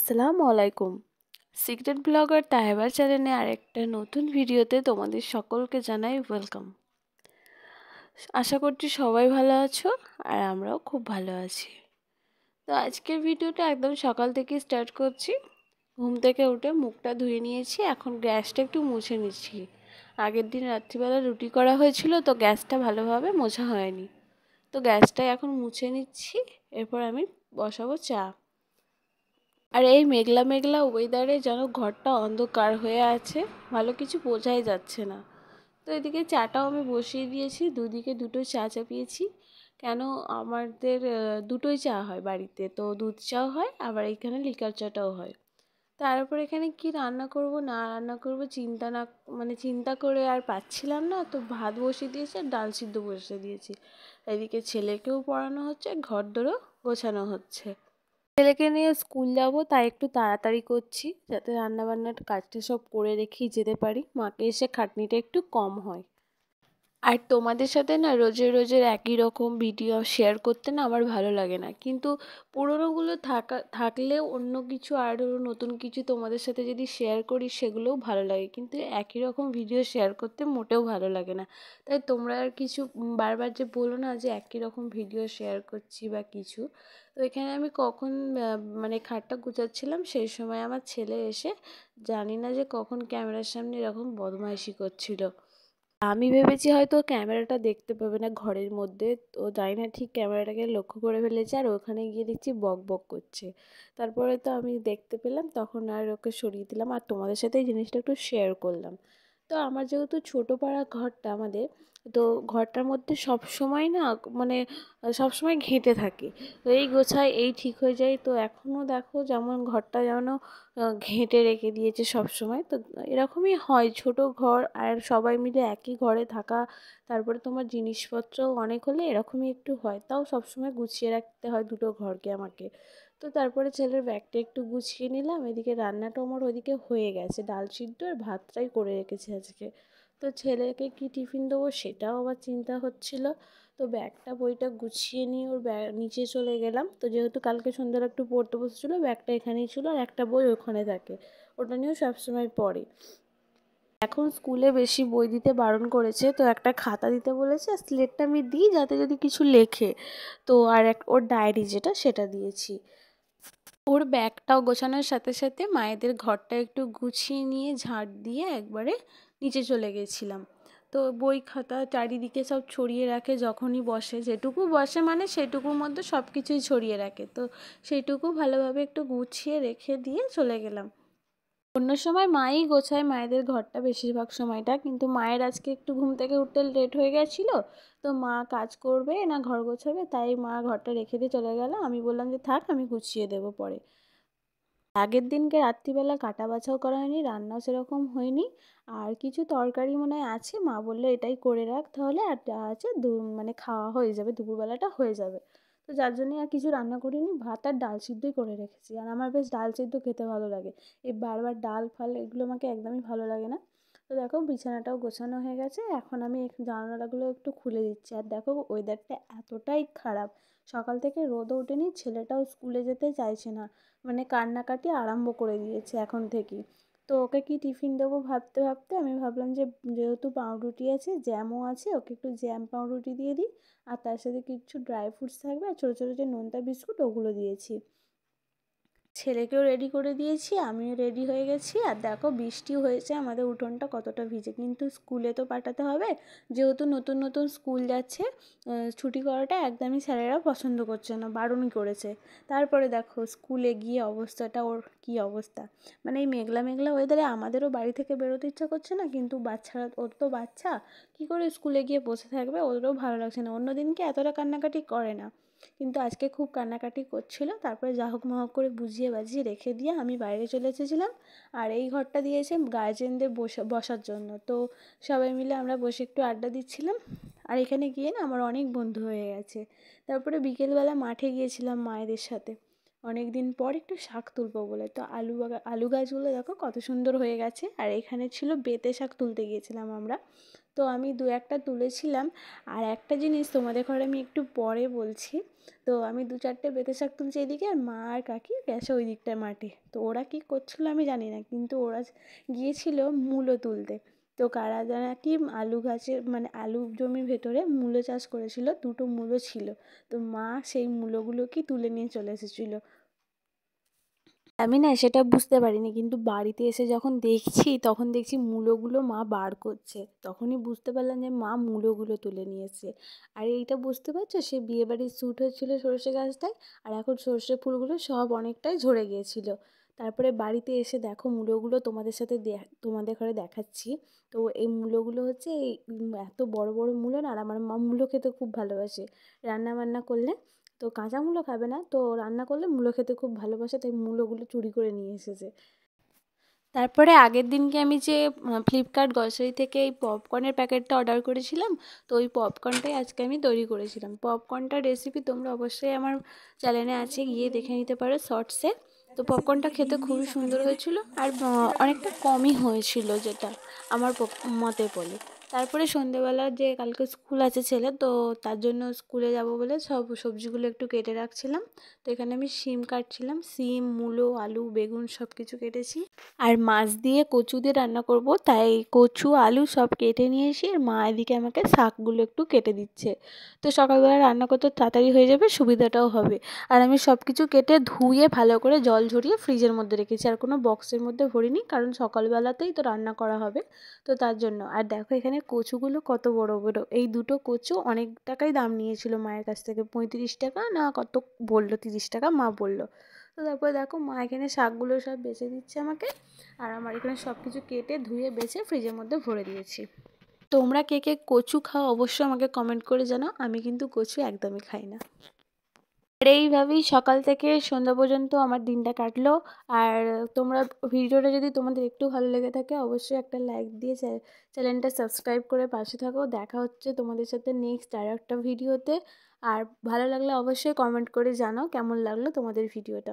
আসসালামু আলাইকুম। Secret blogger তাহেবার চ্যানেলে আরেকটা নতুন ভিডিওতে তোমাদের সকলকে জানাই ওয়েলকাম। আশা করছি সবাই ভালো আছো আর আমরাও খুব ভালো আছি। তো আজকের ভিডিওটা একদম সকাল থেকে স্টার্ট করছি। ঘুম থেকে উঠে মুখটা ধুয়ে নিয়েছি, এখন গ্যাসটা একটু মুছে নিচ্ছি। আগের দিন রাত্রিবেলা রুটি করা হয়েছিল, তো গ্যাসটা ভালোভাবে মোছা হয়নি, তো গ্যাসটাই এখন মুছে নিচ্ছি। এরপর আমি বসাবো চা। আর এই মেঘলা মেঘলা ওয়েদারে যেন ঘরটা অন্ধকার হয়ে আছে, ভালো কিছু বোঝাই যাচ্ছে না। তো এদিকে চাটাও আমি বসিয়ে দিয়েছি, দুদিকে দুটো চা চাপিয়েছি। কেন, আমাদের দুটোই চা হয় বাড়িতে, তো দুধ চাও হয়, আবার এখানে লিকার চাটাও হয়। তারপর এখানে কি রান্না করব না রান্না করব চিন্তা করে আর পাচ্ছিলাম না, তো ভাত বসিয়ে দিয়েছি আর ডাল সিদ্ধ বসিয়ে দিয়েছি। এদিকে ছেলেকেও পড়ানো হচ্ছে, ঘর দোরও গোছানো হচ্ছে। ছেলেকে নিয়ে স্কুল যাব, তাই একটু তাড়াতাড়ি করছি যাতে রান্নাবান্নার কাজটা সব করে রেখেই যেতে পারি, মাকে এসে খাটনিটা একটু কম হয়। আর তোমাদের সাথে না রোজের একই রকম ভিডিও শেয়ার করতে না আমার ভালো লাগে না, কিন্তু পুরোনোগুলো থাকলে অন্য কিছু আরও নতুন কিছু তোমাদের সাথে যদি শেয়ার করি সেগুলোও ভালো লাগে, কিন্তু একই রকম ভিডিও শেয়ার করতে মোটেও ভালো লাগে না। তাই তোমরা আর কিছু বারবার যে বলো না যে একই রকম ভিডিও শেয়ার করছি বা কিছু। তো এখানে আমি কখন খাটটা গুছাচ্ছিলাম, সেই সময় আমার ছেলে এসে জানি না যে কখন ক্যামেরার সামনে এরকম বদমাইশি করছিল। আমি ভেবেছি হয়তো ক্যামেরাটা দেখতে পাবে না ঘরের মধ্যে, তো জানি না ঠিক ক্যামেরাটাকে লক্ষ্য করে ফেলেছে, আর ওখানে গিয়ে দেখছি বক বক করছে। তারপরে তো আমি দেখতে পেলাম, তখন আর ওকে সরিয়ে দিলাম আর তোমাদের সাথে এই জিনিসটা একটু শেয়ার করলাম। তো আমার যেহেতু ছোটো পাড়া ঘরটা আমাদের, তো ঘরটার মধ্যে সব সময় না মানে সবসময় ঘেঁটে থাকে, তো এই গোছায় এই ঠিক হয়ে যায়। তো এখনও দেখো যেমন ঘরটা যেন ঘেঁটে রেখে দিয়েছে সব সময়। তো এরকমই হয়, ছোট ঘর আর সবাই মিলে একই ঘরে থাকা, তারপরে তোমার জিনিসপত্র অনেক হলে এরকমই একটু হয়, তাও সবসময় গুছিয়ে রাখতে হয় দুটো ঘরকে আমাকে। তো তারপরে ছেলের ব্যাগটা একটু গুছিয়ে নিলাম, এদিকে রান্নাটা আমার ওইদিকে হয়ে গেছে, ডাল সিদ্ধ আর ভাতটাই করে রেখেছি আজকে। তো ছেলেকে কি টিফিন দেবো সেটাও আবার চিন্তা হচ্ছিল। তো ব্যাগটা বইটা গুছিয়ে নিয়ে ওর নিচে চলে গেলাম। তো যেহেতু কালকে সন্ধ্যাটা একটু পড়তে বসেছিলো, ব্যাগটা এখানেই ছিল আর একটা বই ওখানে থাকে, ওটা নিয়েও সবসময় পড়ে। এখন স্কুলে বেশি বই দিতে বারণ করেছে, তো একটা খাতা দিতে বলেছে, আর স্লেটটা আমি দিই যাতে যদি কিছু লেখে। তো আর ওর ডায়েরি যেটা সেটা দিয়েছি। ওর ব্যাগটাও গোছানোর সাথে সাথে মায়েদের ঘরটা একটু গুছিয়ে নিয়ে ঝাড় দিয়ে একবারে নিচে চলে গেছিলাম। তো বই খাতা চারিদিকে সব ছড়িয়ে রাখে, যখনই বসে যেটুকু বসে মানে সেটুকুর মধ্যে সব কিছুই ছড়িয়ে রাখে, তো সেইটুকু ভালোভাবে একটু গুছিয়ে রেখে দিয়ে চলে গেলাম। অন্য সময় মাই গোছায় মায়েদের ঘরটা বেশিরভাগ সময়টা, কিন্তু মায়ের আজকে একটু ঘুম থেকে উঠতে লেট হয়ে গেছিলো, তো মা কাজ করবে না ঘর গোছাবে, তাই মা ঘরটা রেখে দিয়ে চলে গেল। আমি বললাম যে থাক, আমি গুছিয়ে দেবো পরে। আগের দিনকে রাত্রিবেলা কাটা বাছাও করা হয়নি, রান্নাও সেরকম হয়নি। আর কিছু তরকারি মনে হয় আছে, মা বললো এটাই করে রাখ তাহলে, আর যা আছে খাওয়া হয়ে যাবে, দুপুরবেলাটা হয়ে যাবে। তো যার জন্যই আর কিছু রান্না করিনি, ভাত আর ডাল সিদ্ধই করে রেখেছি। আর আমার বেশ ডাল সিদ্ধ খেতে ভালো লাগে, এই বারবার ডাল ফাল এগুলো আমাকে একদমই ভালো লাগে না। তো দেখো বিছানাটাও গোছানো হয়ে গেছে, এখন আমি জানালাগুলো একটু খুলে দিচ্ছি। আর দেখো ওয়েদারটা এতটাই খারাপ, সকাল থেকে রোদও ওঠেনি, ছেলেটাও স্কুলে যেতে চাইছে না, কান্নাকাটি আরম্ভ করে দিয়েছে এখন থেকেই। তো ওকে কি টিফিন দেবো ভাবতে ভাবতে আমি ভাবলাম যে যেহেতু পাউরুটি আছে, জ্যামও আছে, ওকে একটু জ্যাম পাউরুটি দিয়ে দিই, আর তার সাথে কিছু ড্রাই ফ্রুটস থাকবে, আর ছোটো ছোটো যে নোনতা বিস্কুট ওগুলো দিয়েছি। ছেলেকেও রেডি করে দিয়েছি, আমিও রেডি হয়ে গেছি। আর দেখো বৃষ্টি হয়েছে, আমাদের উঠোনটা কতটা ভিজে, কিন্তু স্কুলে তো পাঠাতে হবে, যেহেতু নতুন নতুন স্কুল যাচ্ছে। ছুটি করাটা একদমই স্যারেরা পছন্দ করছে না, বারণই করেছে। তারপরে দেখো স্কুলে গিয়ে অবস্থাটা ওর কী অবস্থা, এই মেঘলা মেঘলা ওয়েদারে আমাদেরও বাড়ি থেকে বেরোতে ইচ্ছা করছে না, কিন্তু বাচ্চারা, ওর তো বাচ্চা, কী করে স্কুলে গিয়ে বসে থাকবে, ওদেরও ভালো লাগছে না। অন্য দিনকে এতটা কান্নাকাটি করে না, কিন্তু আজকে খুব কান্নাকাটি করছিল। তারপরে যা হোক মা হোক করে বুঝিয়ে বাজিয়ে রেখে দিয়ে আমি বাইরে চলে এসেছিলাম। আর এই ঘরটা দিয়েছে গার্জেনদের বসার জন্য, তো সবাই মিলে আমরা বসে একটু আড্ডা দিচ্ছিলাম। আর এখানে গিয়ে না আমার অনেক বন্ধু হয়ে গেছে। তারপরে বিকেলবেলা মাঠে গিয়েছিলাম মায়েদের সাথে। অনেক দিন পর একটু শাক তুলবো বলে। তো আলু গাছগুলো দেখো কত সুন্দর হয়ে গেছে। আর এখানে ছিল বেতে শাক তুলতে গিয়েছিলাম আমরা। তো আমি দু একটা তুলেছিলাম। আর একটা জিনিস তোমাদের ঘরে আমি একটু পরে বলছি। তো আমি 2-4টে বেতে শাক তুলছি এদিকে, আর মা আর কাকি গেছে ওই দিকটার মাঠে। তো ওরা কী করছিলো আমি জানি না, কিন্তু ওরা গিয়েছিল মূলো তুলতে। তো কারা জানে কি আলু গাছের মানে আলু জমির ভেতরে মূলো চাষ করেছিল, 2টো মূলো ছিল। তো মা সেই মূলোগুলোকে তুলে নিয়ে চলে এসেছিলো। আমি না সেটা বুঝতে পারিনি, কিন্তু বাড়িতে এসে যখন দেখছি তখন দেখছি মূলোগুলো মা বার করছে। তখনই বুঝতে পারলাম যে মা মূলোগুলো তুলে নিয়ে এসছে। আর এইটা বুঝতে পারছো, সে বিয়েবাড়ির শ্যুট হচ্ছিলো সর্ষে গাছটায়, আর এখন সর্ষে ফুলগুলো সব অনেকটাই ঝরে গিয়েছিলো। তারপরে বাড়িতে এসে দেখো মূলোগুলো তোমাদের ঘরে দেখাচ্ছি। তো এই মূলোগুলো হচ্ছে এত বড় বড় মূলো না, আর আমার মা মূলো খেতে খুব ভালোবাসে। রান্না বান্না করলে তো কাঁচা মূলো খাবে না, তো রান্না করলে মূলো খেতে খুব ভালোবাসে, তাই মূলোগুলো চুরি করে নিয়ে এসেছে। তারপরে আগের দিনকে আমি যে ফ্লিপকার্ট গ্রসারি থেকে এই পপকর্নের প্যাকেটটা অর্ডার করেছিলাম, তো ওই পপকর্নটাই আজকে আমি তৈরি করেছিলাম। পপকর্নটার রেসিপি তোমরা অবশ্যই আমার চ্যানেলে আছে, গিয়ে দেখে নিতে পারো শর্টসে। তো পপকর্নটা খেতে খুবই সুন্দর হয়েছিল, আর অনেকটা কমই হয়েছিল, যেটা আমার মতে বলে। তারপরে সন্ধেবেলা যে কালকে স্কুল আছে ছেলের, তো তার জন্য স্কুলে যাব বলে সব সবজিগুলো একটু কেটে রাখছিলাম। তো এখানে আমি শিম কাটছিলাম, শিম, মূলো, আলু, বেগুন সব কিছু কেটেছি। আর মাছ দিয়ে কচু দিয়ে রান্না করব, তাই কচু আলু সব কেটে নিয়ে এসে আর মা এদিকে আমাকে শাকগুলো একটু কেটে দিচ্ছে। তো সকালবেলা রান্না করতে তাড়াতাড়ি হয়ে যাবে, সুবিধাটাও হবে। আর আমি সব কিছু কেটে ধুয়ে ভালো করে জল ঝরিয়ে ফ্রিজের মধ্যে রেখেছি, আর কোনো বক্সের মধ্যে ভরিনি, কারণ সকালবেলাতেই তো রান্না করা হবে, তো তার জন্য। আর দেখো এখানে কচুগুলো কত বড় বড়, এই 2টো কচু অনেক টাকাই দাম নিয়েছিল মায়ের কাছ থেকে, 35 টাকা না কত বললো, 30 টাকা মা বললো। তো তারপরে দেখো মা এখানে শাকগুলো সব বেছে দিচ্ছে আমাকে, আর আমার এখানে সব কিছু কেটে ধুয়ে বেছে ফ্রিজের মধ্যে ভরে দিয়েছি। তোমরা কে কে কচু খাও অবশ্যই আমাকে কমেন্ট করে জানাও, আমি কিন্তু কচু একদমই খাই না। আর এইভাবেই সকাল থেকে সন্ধ্যা পর্যন্ত আমার দিনটা কাটলো। আর তোমরা ভিডিওটা যদি তোমাদের একটু ভালো লেগে থাকে অবশ্যই একটা লাইক দিয়ে চ্যানেলটা সাবস্ক্রাইব করে পাশে থাকো। দেখা হচ্ছে তোমাদের সাথে নেক্সট আর একটা ভিডিওতে। আর ভালো লাগলে অবশ্যই কমেন্ট করে জানাও কেমন লাগলো তোমাদের ভিডিওটা।